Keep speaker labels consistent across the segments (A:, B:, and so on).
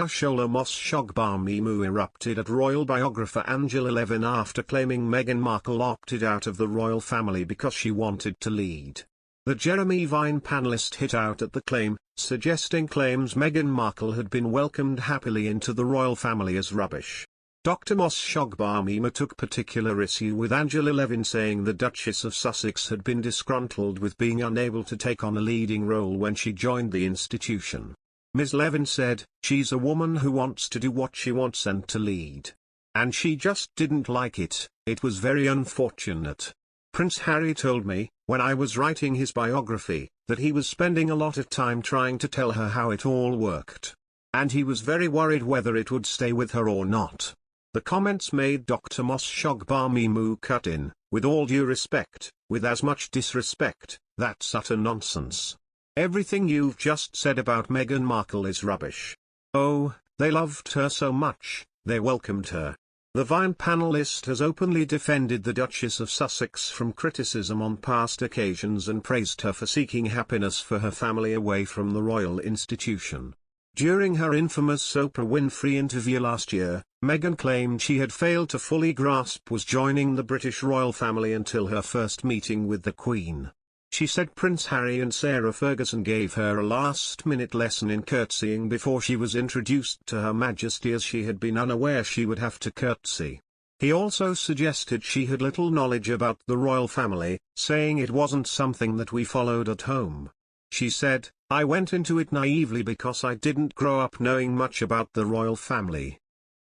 A: lawyer Shola Mos-Shogbamimu erupted at royal biographer Angela Levin after claiming Meghan Markle opted out of the royal family because she wanted to lead. The Jeremy Vine panellist hit out at the claim, suggesting claims Meghan Markle had been welcomed happily into the royal family as rubbish. Dr Mos-Shogbamimu took particular issue with Angela Levin, saying the Duchess of Sussex had been disgruntled with being unable to take on a leading role when she joined the institution. Ms. Levin said, "She's a woman who wants to do what she wants and to lead. And she just didn't like it. It was very unfortunate. Prince Harry told me, when I was writing his biography, that he was spending a lot of time trying to tell her how it all worked. And he was very worried whether it would stay with her or not." The comments made Dr Mos-Shogbamimu cut in, "With all due respect, with as much disrespect, that's utter nonsense. Everything you've just said about Meghan Markle is rubbish. Oh, they loved her so much, they welcomed her." The Vine panellist has openly defended the Duchess of Sussex from criticism on past occasions and praised her for seeking happiness for her family away from the royal institution. During her infamous Oprah Winfrey interview last year, Meghan claimed she had failed to fully grasp was joining the British royal family until her first meeting with the Queen. She said Prince Harry and Sarah Ferguson gave her a last-minute lesson in curtsying before she was introduced to Her Majesty, as she had been unaware she would have to curtsy. He also suggested she had little knowledge about the royal family, saying it wasn't something that we followed at home. She said, "I went into it naively because I didn't grow up knowing much about the royal family.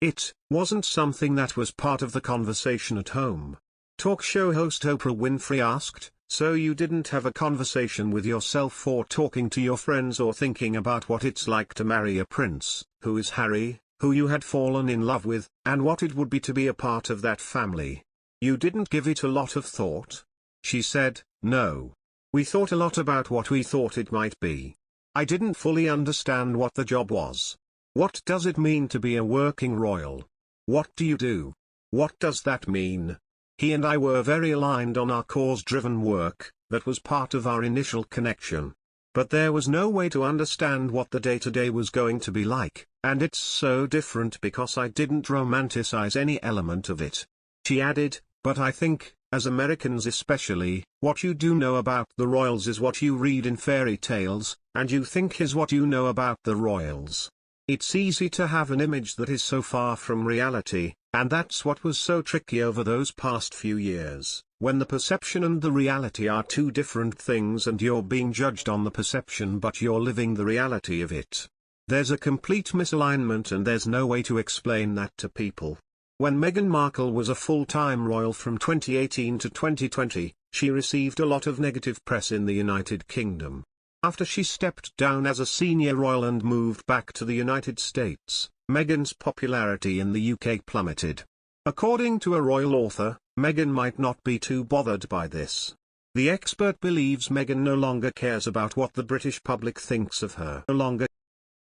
A: It wasn't something that was part of the conversation at home." Talk show host Oprah Winfrey asked, "So you didn't have a conversation with yourself or talking to your friends or thinking about what it's like to marry a prince, who is Harry, who you had fallen in love with, and what it would be to be a part of that family? You didn't give it a lot of thought?" She said, "No. We thought a lot about what we thought it might be. I didn't fully understand what the job was. What does it mean to be a working royal? What do you do? What does that mean?" He and I were very aligned on our cause-driven work, that was part of our initial connection. But there was no way to understand what the day-to-day was going to be like, and it's so different because I didn't romanticize any element of it. She added, "But I think, as Americans especially, what you do know about the royals is what you read in fairy tales, and you think is what you know about the royals. It's easy to have an image that is so far from reality, and that's what was so tricky over those past few years, when the perception and the reality are two different things and you're being judged on the perception but you're living the reality of it. There's a complete misalignment and there's no way to explain that to people." When Meghan Markle was a full-time royal from 2018 to 2020, she received a lot of negative press in the United Kingdom. After she stepped down as a senior royal and moved back to the United States, Meghan's popularity in the UK plummeted. According to a royal author, Meghan might not be too bothered by this. The expert believes Meghan no longer cares about what the British public thinks of her. No longer